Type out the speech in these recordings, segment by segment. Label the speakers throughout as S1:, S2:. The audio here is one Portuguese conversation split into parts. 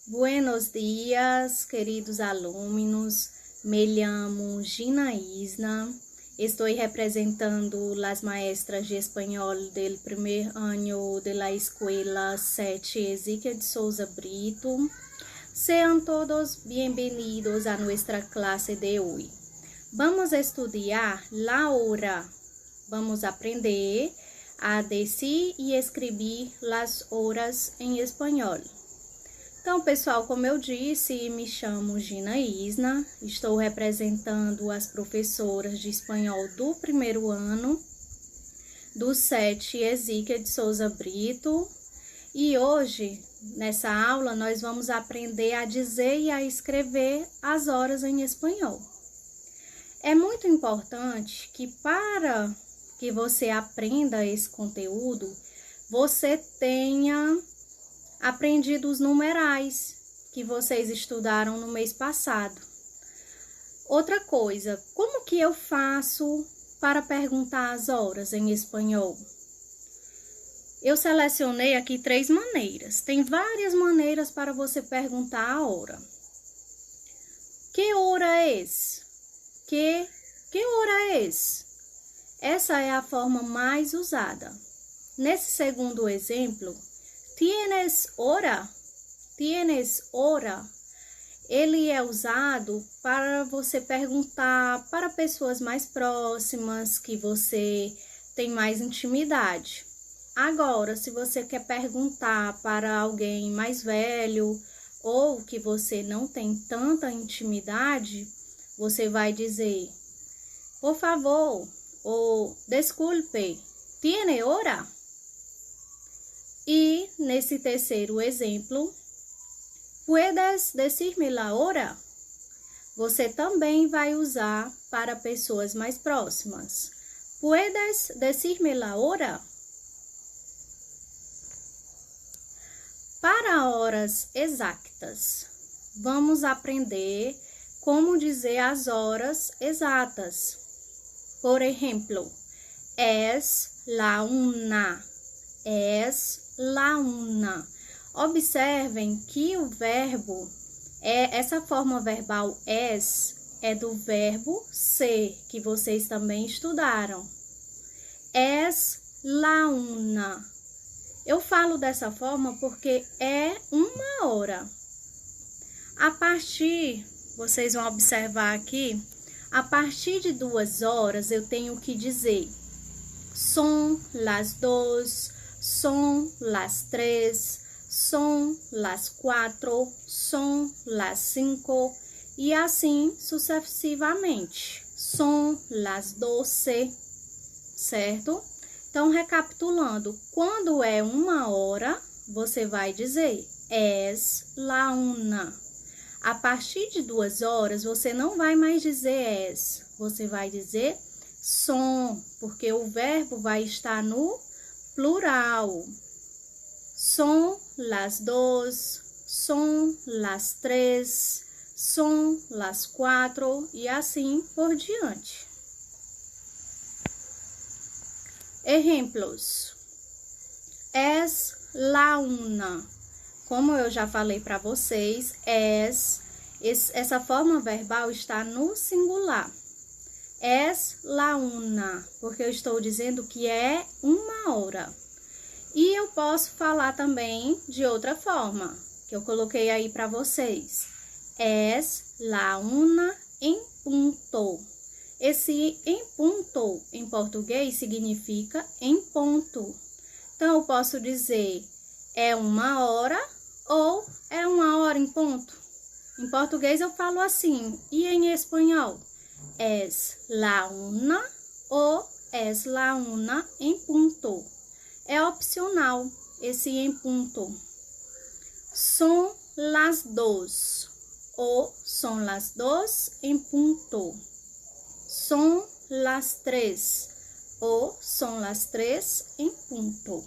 S1: Buenos dias, queridos alunos. Me llamo Gina Isna. Estou representando as maestras de espanhol do primeiro ano da Escola 7 Ezequiel de Souza Brito. Sejam todos bem-vindos a nossa classe de hoje. Vamos estudar a hora. Vamos aprender a dizer e escrever as horas em espanhol. Então, pessoal, como eu disse, me chamo Gina Isna, estou representando as professoras de espanhol do primeiro ano, do 7 Ezequiel de Souza Brito, e hoje, nessa aula, nós vamos aprender a dizer e a escrever as horas em espanhol. É muito importante que para que você aprenda esse conteúdo, você tenha aprendido os numerais que vocês estudaram no mês passado. Outra coisa, como que eu faço para perguntar as horas em espanhol? Eu selecionei aqui 3 maneiras. Tem várias maneiras para você perguntar a hora. Que hora é esse? Que hora é esse? Essa é a forma mais usada. Nesse segundo exemplo, ¿Tienes hora? ¿Tienes hora? Ele é usado para você perguntar para pessoas mais próximas, que você tem mais intimidade. Agora, se você quer perguntar para alguém mais velho ou que você não tem tanta intimidade, você vai dizer, por favor, ou desculpe, ¿tiene hora? E nesse terceiro exemplo, ¿puedes decirme la hora? Você também vai usar para pessoas mais próximas. ¿Puedes decirme la hora? Para horas exatas, vamos aprender como dizer as horas exatas. Por exemplo, es la una. Es la una. Observem que o verbo, essa forma verbal es, é do verbo ser, que vocês também estudaram. Es la una. Eu falo dessa forma porque é uma hora. A partir, vocês vão observar aqui, a partir de 2 horas eu tenho que dizer son las 2, son las 3, son las 4, son las 5 e assim sucessivamente. Son las 12, certo? Então, recapitulando, quando é uma hora, você vai dizer es la una. A partir de 2 horas, você não vai mais dizer es, você vai dizer son, porque o verbo vai estar no plural. Son las 2, son las 3, son las 4 e assim por diante. Exemplos. Es la una. Como eu já falei para vocês, essa forma verbal está no singular. Es la una, porque eu estou dizendo que é uma hora. E eu posso falar também de outra forma, que eu coloquei aí para vocês. Es la una en punto. Esse em punto, em português, significa em ponto. Então, eu posso dizer é uma hora ou é uma hora em ponto. Em português, eu falo assim. E em espanhol? Es la una ou es la una en punto. É opcional esse em ponto. Son las 2 ou son las 2 en punto. Son las 3 ou son las 3 en punto.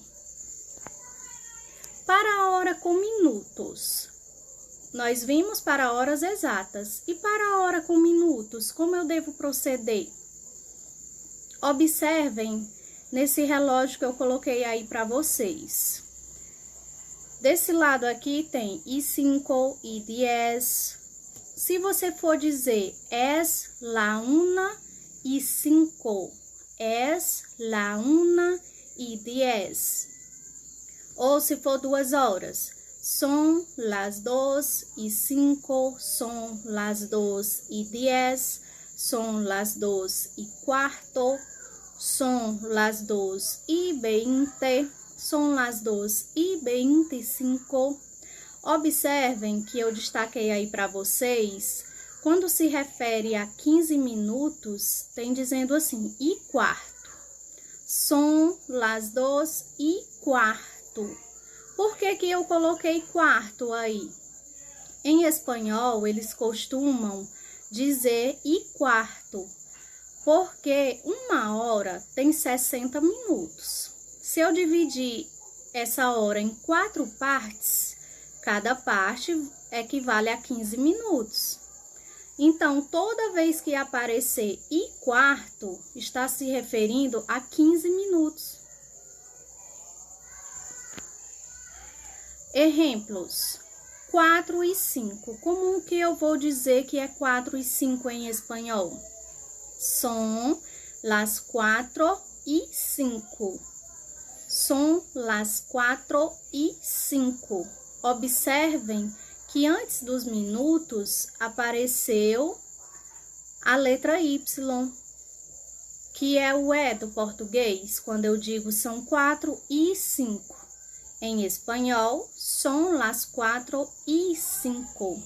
S1: Para a hora com minutos, nós vimos para horas exatas. E para a hora com minutos, como eu devo proceder? Observem nesse relógio que eu coloquei aí para vocês. Desse lado aqui tem y 5, y 10. Se você for dizer es la 1:05, es la 1:10. Ou se for 2 horas, son las 2:05, son las 2:10, son las 2:15, son las 2:20, son las 2:25. Observem que eu destaquei aí para vocês, quando se refere a 15 minutos, tem dizendo assim, y quarto. Son las 2:15. Por que que eu coloquei quarto aí? Em espanhol, eles costumam dizer y quarto, porque 1 hora tem 60 minutos. Se eu dividir essa hora em 4 partes, cada parte equivale a 15 minutos. Então, toda vez que aparecer y quarto, está se referindo a 15 minutos. Exemplos: 4 e 5. Como que eu vou dizer que é 4 e 5 em espanhol? Son las 4:05. Son las 4:05. Observem que antes dos minutos apareceu a letra Y, que é o E do português, quando eu digo são 4:05. Em espanhol, son las 4:05.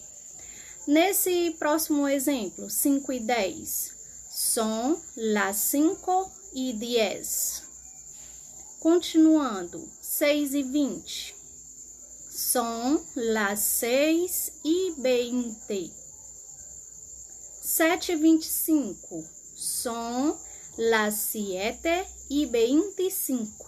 S1: Nesse próximo exemplo, 5 e 10, son las 5:10. Continuando, 6 e 20, son las 6:20. 7 e 25, son las 7:25.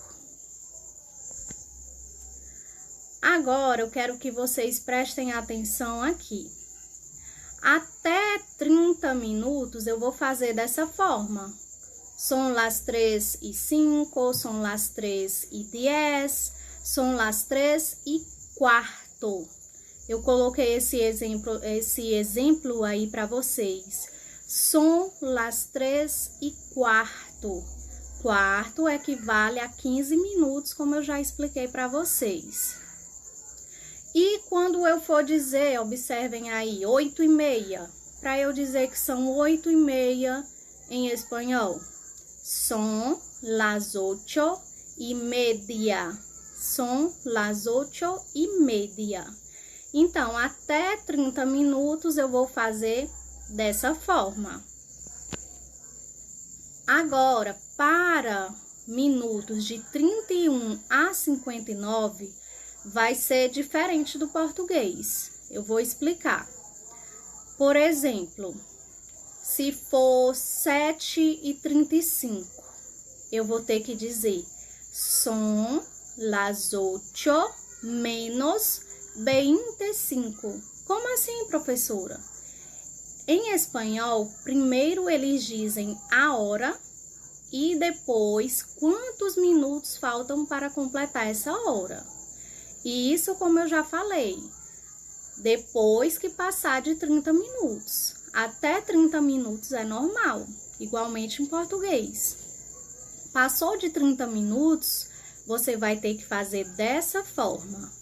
S1: Agora, eu quero que vocês prestem atenção aqui. Até 30 minutos, eu vou fazer dessa forma. Son las 3:05, son las 3:10, son las 3:15. Eu coloquei esse exemplo aí para vocês. Son las 3:15. Quarto equivale a 15 minutos, como eu já expliquei para vocês. E quando eu for dizer, observem aí, 8:30, para eu dizer que são 8:30 em espanhol. Son las 8:30. Son las 8:30. Então, até 30 minutos eu vou fazer dessa forma. Agora, para minutos de 31 a 59, vai ser diferente do português. Eu vou explicar. Por exemplo, se for 7:35, eu vou ter que dizer son las 8:25. Como assim, professora? Em espanhol, primeiro eles dizem a hora e depois quantos minutos faltam para completar essa hora. E isso, como eu já falei, depois que passar de 30 minutos. Até 30 minutos é normal, igualmente em português. Passou de 30 minutos, você vai ter que fazer dessa forma.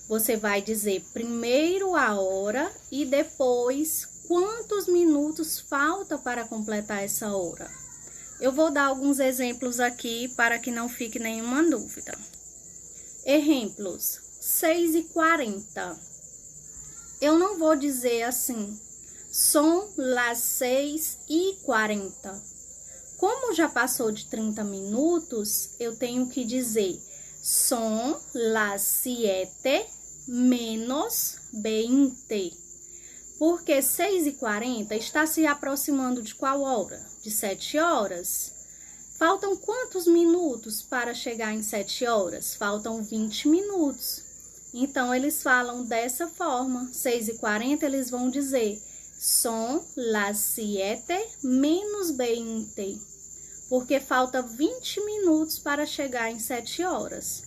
S1: Você vai dizer primeiro a hora e depois quantos minutos falta para completar essa hora. Eu vou dar alguns exemplos aqui para que não fique nenhuma dúvida. Exemplos: 6:40. Eu não vou dizer assim, son las 6:40. Como já passou de 30 minutos, eu tenho que dizer son las 7:20. Porque 6:40 está se aproximando de qual hora? De 7 horas. Faltam quantos minutos para chegar em 7 horas? Faltam 20 minutos. Então, eles falam dessa forma. 6:40, eles vão dizer son las 7:20. Porque falta 20 minutos para chegar em 7 horas.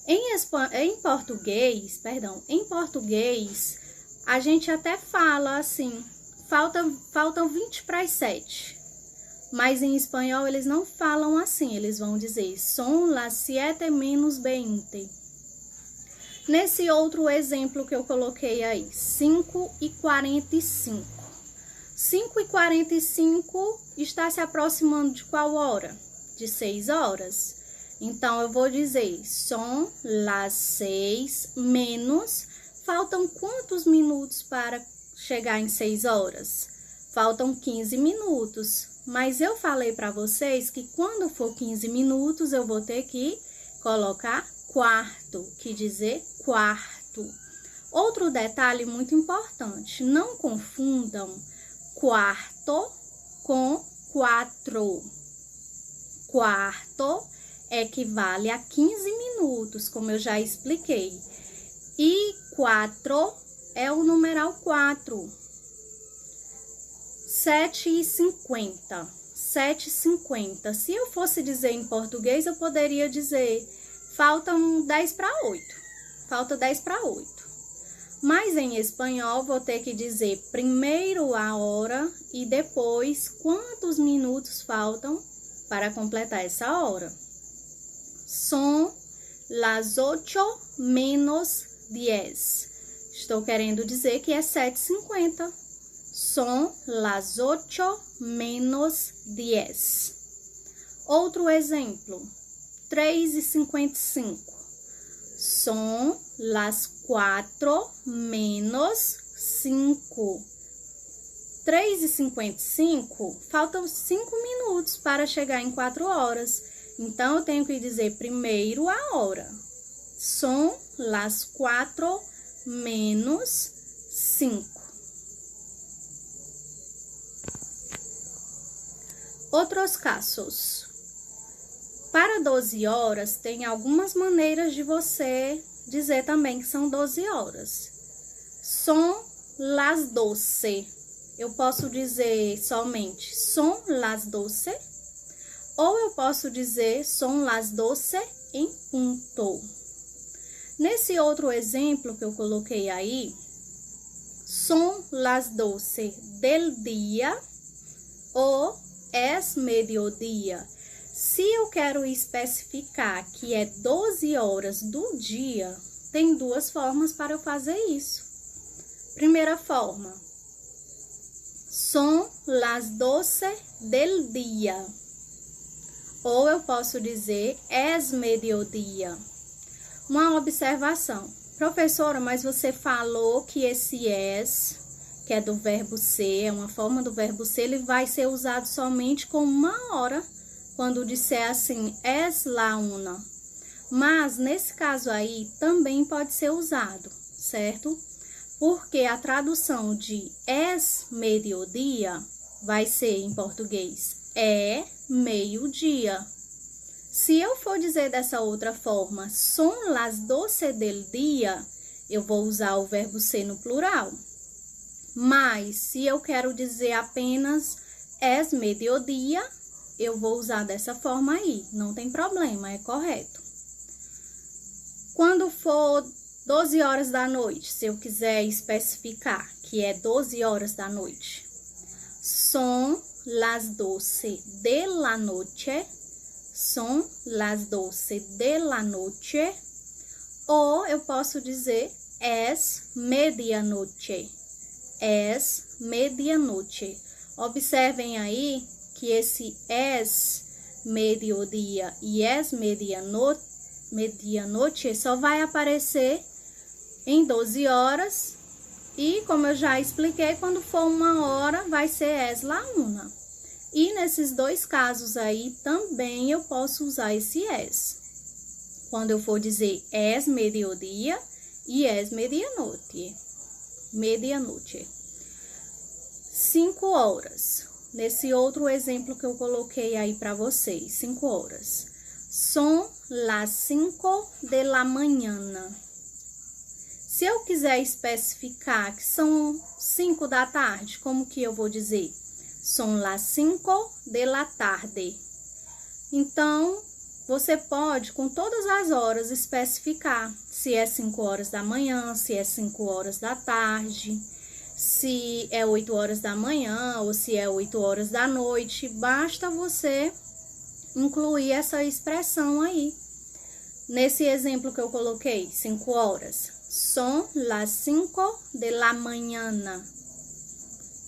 S1: Em português, a gente até fala assim, faltam 20 para as 7. Mas em espanhol eles não falam assim, eles vão dizer son las 7 menos 20. Nesse outro exemplo que eu coloquei aí, 5h45. 5h45 está se aproximando de qual hora? De 6 horas. Então, eu vou dizer, son las 6 menos, faltam quantos minutos para chegar em 6 horas? Faltam 15 minutos. Mas eu falei para vocês que quando for 15 minutos, eu vou ter que colocar quarto, que dizer quarto. Outro detalhe muito importante, não confundam quarto com quatro. Quarto equivale a 15 minutos, como eu já expliquei. E 4 é o numeral 4. 7h50. 7h50. Se eu fosse dizer em português, eu poderia dizer faltam 10 para 8. Falta 10 para 8. Mas em espanhol, vou ter que dizer primeiro a hora e depois quantos minutos faltam para completar essa hora. Son las 8 menos 10. Estou querendo dizer que é 7h50. Son las 8 menos 10. Outro exemplo. 3h55. Son las 4 menos 5. 3h55, faltam 5 minutos para chegar em 4 horas. Então, eu tenho que dizer primeiro a hora. Son las 4 menos 5. Outros casos. Para 12 horas, tem algumas maneiras de você dizer também que são 12 horas. Son las 12. Eu posso dizer somente son las 12. Ou eu posso dizer son las 12 em punto. Nesse outro exemplo que eu coloquei aí, son las 12 del día ou es mediodía. Se eu quero especificar que é 12 horas do dia, tem duas formas para eu fazer isso. Primeira forma, son las 12 del día. Ou eu posso dizer es mediodía. Uma observação. Professora, mas você falou que esse es, que é do verbo ser, é uma forma do verbo ser, ele vai ser usado somente com uma hora, quando disser assim, es la una. Mas, nesse caso aí, também pode ser usado, certo? Porque a tradução de es mediodía vai ser, em português, é meio-dia. Se eu for dizer dessa outra forma, son las 12 del día, eu vou usar o verbo ser no plural. Mas, se eu quero dizer apenas es mediodía, eu vou usar dessa forma aí. Não tem problema, é correto. Quando for 12 horas da noite, se eu quiser especificar que é 12 horas da noite, son las 12 de la noche, son las 12 de la noche, ou eu posso dizer es medianoche, es medianoche. Observem aí que esse es mediodía e es medianoche só vai aparecer em 12 horas e, como eu já expliquei, quando for uma hora vai ser es la una. E nesses dois casos aí também eu posso usar esse es. Quando eu for dizer es mediodía e es medianoche. 5 horas. Nesse outro exemplo que eu coloquei aí para vocês, 5 horas. Son las 5 de la mañana. Se eu quiser especificar que são 5 da tarde, como que eu vou dizer? Son las 5 de la tarde. Então, você pode, com todas as horas, especificar se é 5 horas da manhã, se é 5 horas da tarde, se é 8 horas da manhã ou se é 8 horas da noite. Basta você incluir essa expressão aí. Nesse exemplo que eu coloquei, 5 horas. Son las 5 de la mañana.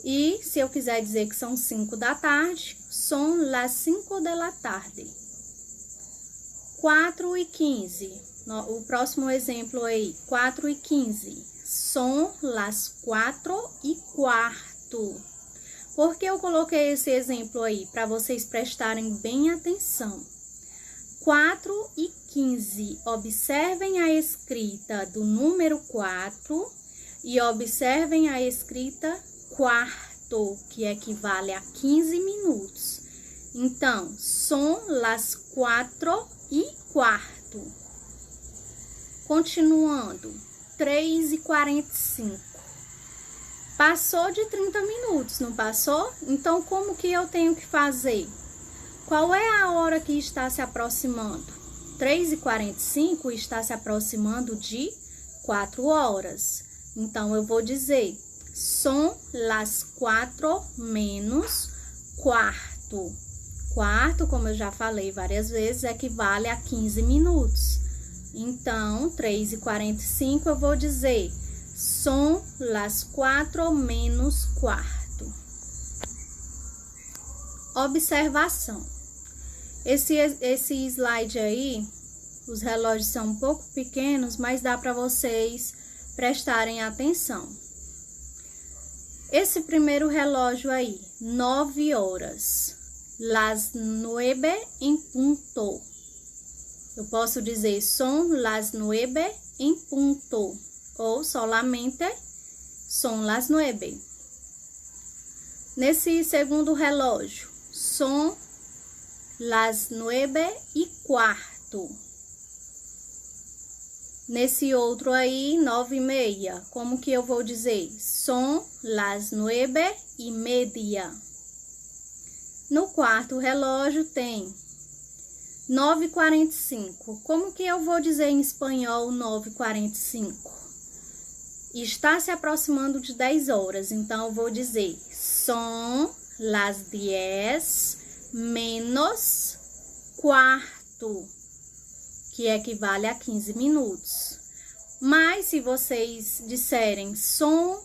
S1: E se eu quiser dizer que são 5 da tarde, son las 5 de la tarde. 4:15. O próximo exemplo aí, 4:15. Son las 4:15. Por que eu coloquei esse exemplo aí? Para vocês prestarem bem atenção. 4:15. Observem a escrita do número 4 e observem a escrita quarto, que equivale a 15 minutos. Então, son las 4:15. Continuando, 3:45. Passou de 30 minutos, não passou? Então, como que eu tenho que fazer? Qual é a hora que está se aproximando? 3:45 está se aproximando de 4 horas. Então, eu vou dizer, son las 4:15. Quarto, como eu já falei várias vezes, equivale a 15 minutos. Então, 3:45 eu vou dizer, son las 4:15. Observação. Esse slide aí, os relógios são um pouco pequenos, mas dá para vocês prestarem atenção. Esse primeiro relógio aí, 9 horas. Las 9:00. Eu posso dizer son las 9:00 ou solamente son las 9. Nesse segundo relógio, son las 9:15. Nesse outro aí, 9:30. Como que eu vou dizer? Son las 9:30. No quarto relógio tem 9:45. Como que eu vou dizer em espanhol 9:45? Está se aproximando de 10 horas, então eu vou dizer son las 10:15, que equivale a 15 minutos. Mas se vocês disserem son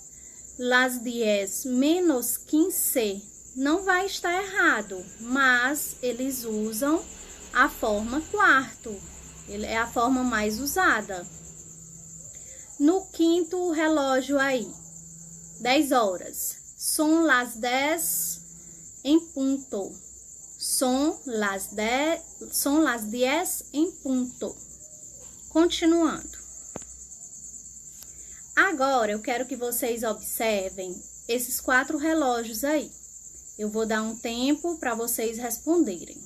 S1: las 10:15, não vai estar errado, mas eles usam a forma quarto, é a forma mais usada. No quinto relógio aí, 10 horas, son las 10:00. Son las 10:00. Continuando. Agora, eu quero que vocês observem esses 4 relógios aí. Eu vou dar um tempo para vocês responderem.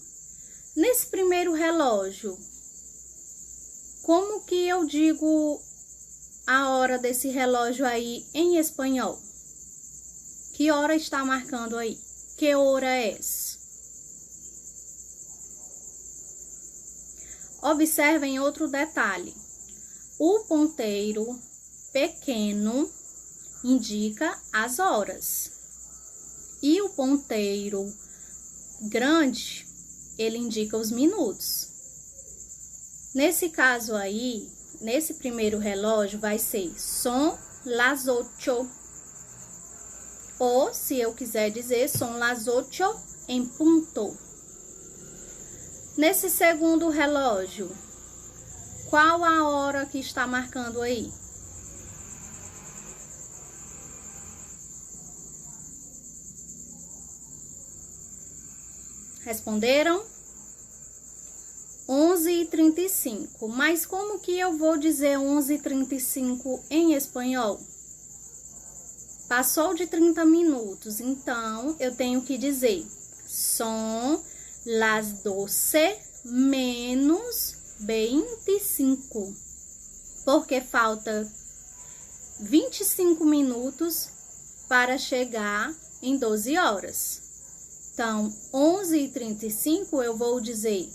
S1: Nesse primeiro relógio, como que eu digo a hora desse relógio aí em espanhol? Que hora está marcando aí? Que hora é? Observem outro detalhe. O ponteiro pequeno indica as horas. E o ponteiro grande, ele indica os minutos. Nesse caso aí, nesse primeiro relógio, vai ser son las 8. Ou, se eu quiser dizer, son las 8:00. Nesse segundo relógio, qual a hora que está marcando aí? Responderam? 11:35. Mas como que eu vou dizer 11:35 em espanhol? Passou de 30 minutos, então eu tenho que dizer son las 12:25. Porque falta 25 minutos para chegar em 12 horas. Então, 11:35 eu vou dizer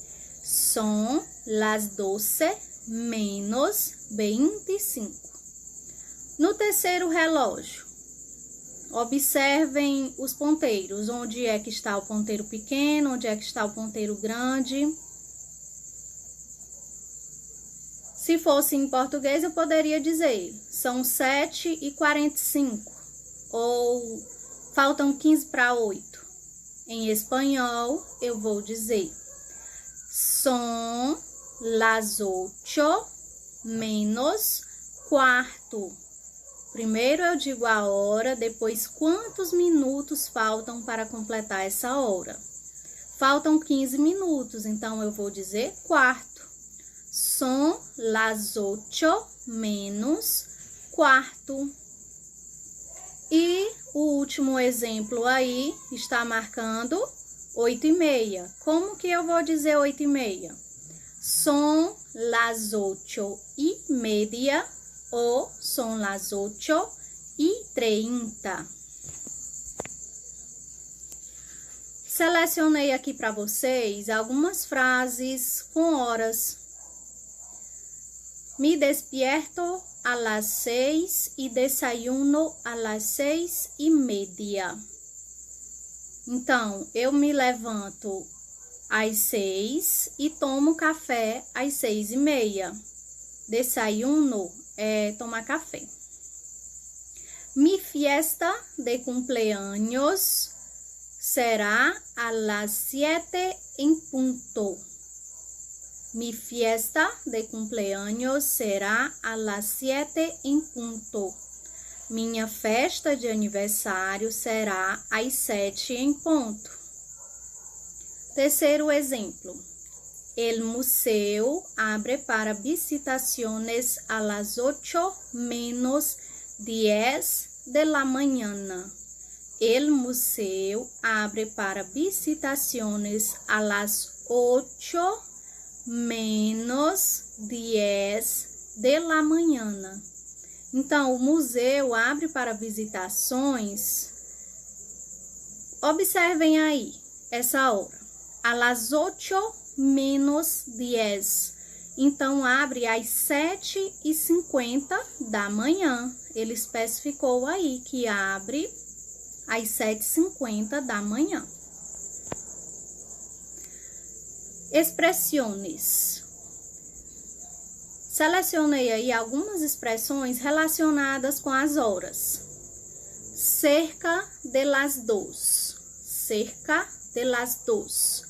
S1: Son las 12 menos 25. No terceiro relógio, observem os ponteiros. Onde é que está o ponteiro pequeno, onde é que está o ponteiro grande. Se fosse em português, eu poderia dizer, são 7h45, ou faltam 15 para 8. Em espanhol, eu vou dizer, son las 8 menos quarto. Primeiro eu digo a hora, depois quantos minutos faltam para completar essa hora. Faltam 15 minutos, então eu vou dizer quarto. Son las 8 menos quarto. E o último exemplo aí está marcando 8h30. Como que eu vou dizer 8h30? Son las 8h30 ou son las 8h30. Selecionei aqui para vocês algumas frases com horas. Me despierto a las 6 y desayuno a las 6:30. Então, eu me levanto às 6 e tomo café às 6:30. Desayuno é tomar café. Mi fiesta de cumpleaños será a las 7 en punto. Mi fiesta de cumpleaños será a las 7 en punto. Minha festa de aniversário será às 7 em ponto. Terceiro exemplo. El museo abre para visitaciones a las 8 menos 10 de la mañana. El museo abre para visitaciones a las 8 menos 10 de la manhã. Então, o museu abre para visitações. Observem aí essa hora. A las 8 menos 10. Então, abre às 7h50 da manhã. Ele especificou aí que abre às 7h50 da manhã. Expressões. Selecionei aí algumas expressões relacionadas com as horas. Cerca de las 2. Cerca de las 2.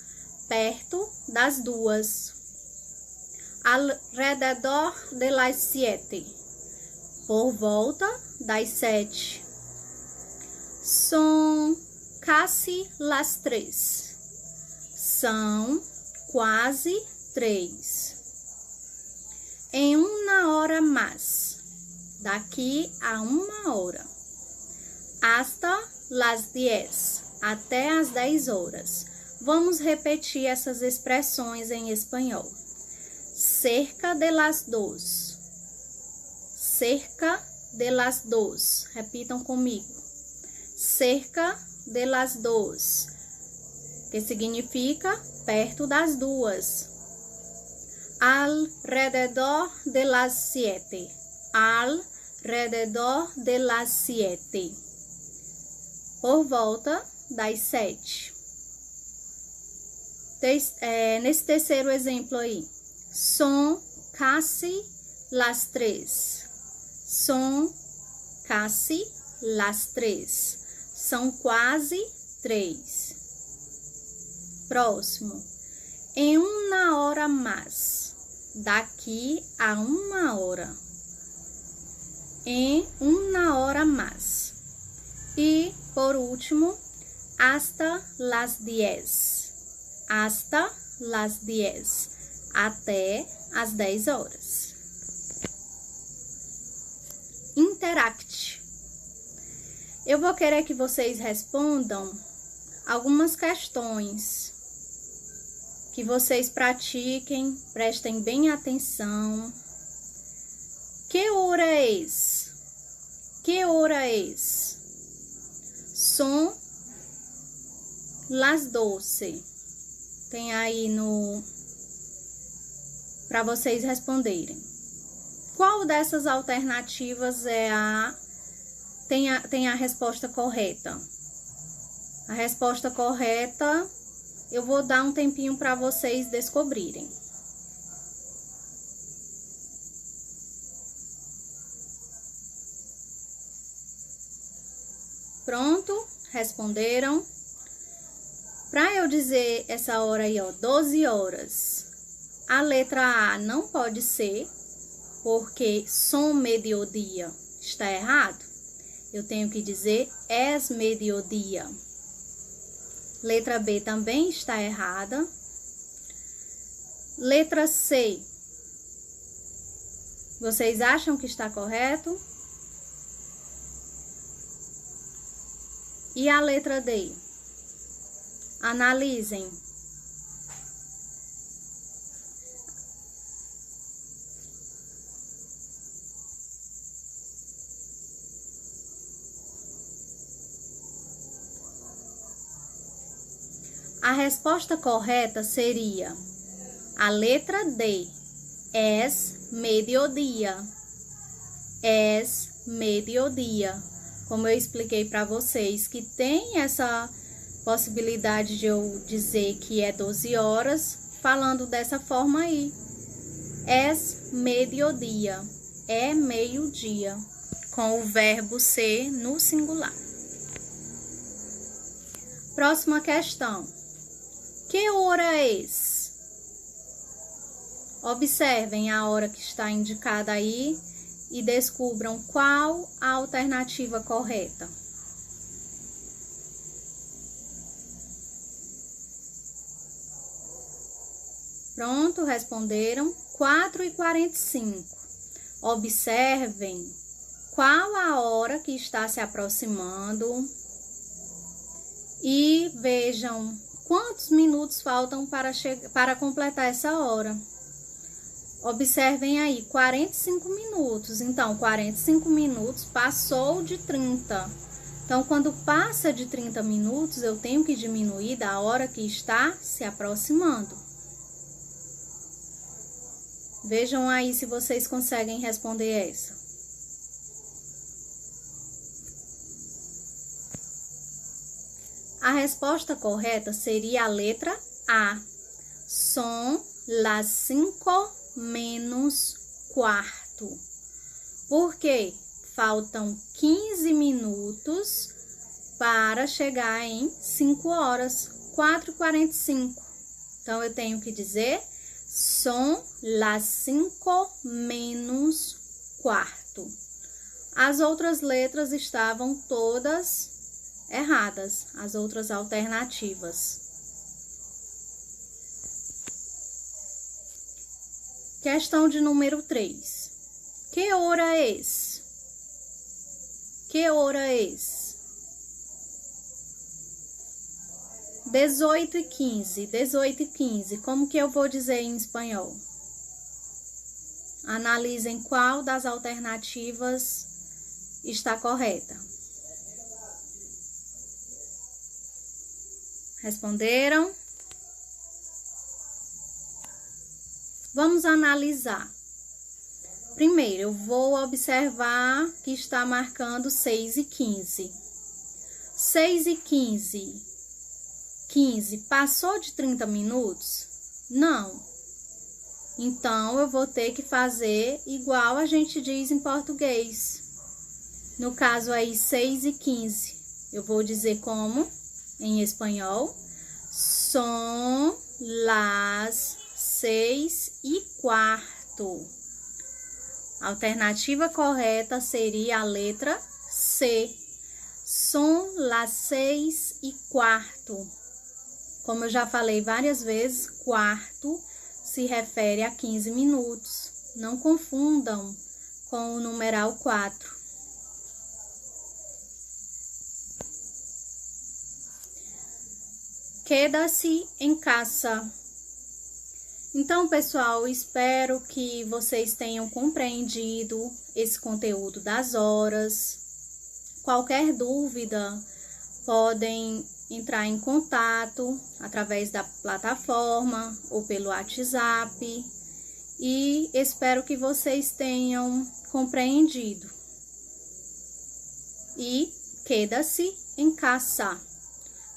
S1: Perto das 2. Alrededor de las 7. Por volta das 7. Son casi las 3. São quase 3. Em uma hora mais. Daqui a uma hora. Hasta las 10. Até as 10 horas. Vamos repetir essas expressões em espanhol. Cerca de las 2. Cerca de las 2. Repitam comigo. Cerca de las 2. Que significa perto das 2. Alrededor de las 7. Alrededor de las 7. Por volta das 7. Nesse terceiro exemplo aí. Son casi las 3. Son casi las 3. São quase 3. Próximo. Em uma hora mais. Daqui a uma hora. Em uma hora mais. E, por último, hasta las 10. Hasta las 10. Até as 10 horas. Interact. Eu vou querer que vocês respondam algumas questões. Que vocês pratiquem, prestem bem atenção. Que hora é? Que hora é? Son las 12. Tem aí para vocês responderem. Qual dessas alternativas tem a resposta correta? A resposta correta, eu vou dar um tempinho para vocês descobrirem. Pronto, responderam. Para eu dizer essa hora aí, ó, 12 horas, a letra A não pode ser, porque son mediodía está errado. Eu tenho que dizer es mediodía. Letra B também está errada. Letra C, vocês acham que está correto? E a letra D? Analisem. A resposta correta seria a letra D, es mediodía. Es mediodía. Como eu expliquei para vocês, que tem essa possibilidade de eu dizer que é 12 horas, falando dessa forma aí. Es mediodía, é meio-dia, com o verbo ser no singular. Próxima questão. Que hora es? Observem a hora que está indicada aí e descubram qual a alternativa correta. Pronto, responderam. 4h45. Observem qual a hora que está se aproximando e vejam quantos minutos faltam para completar essa hora. Observem aí, 45 minutos. Então, 45 minutos passou de 30. Então, quando passa de 30 minutos, eu tenho que diminuir da hora que está se aproximando. Vejam aí se vocês conseguem responder essa. A resposta correta seria a letra A. Son las 5 menos quarto. Porque faltam 15 minutos para chegar em 5 horas, 4h45. Então, eu tenho que dizer son las 5 menos quarto. As outras letras estavam todas erradas, as outras alternativas. Questão de número 3. Que hora es? Que hora es? 18h15. 18h15. Como que eu vou dizer em espanhol? Analisem qual das alternativas está correta. Responderam? Vamos analisar. Primeiro, eu vou observar que está marcando 6h15. 6h15. 15. Passou de 30 minutos? Não. Então, eu vou ter que fazer igual a gente diz em português. No caso aí, 6h15. Eu vou dizer como? Em espanhol. Son las 6h15. A alternativa correta seria a letra C. Son las 6h15. Como eu já falei várias vezes, quarto se refere a 15 minutos. Não confundam com o numeral 4. Queda-se em casa. Então, pessoal, espero que vocês tenham compreendido esse conteúdo das horas. Qualquer dúvida, podem entrar em contato através da plataforma ou pelo WhatsApp. e espero que vocês tenham compreendido. Y quédase en casa.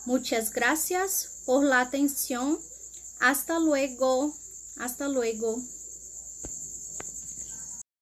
S1: Muchas gracias por la atención. Hasta luego. Hasta luego.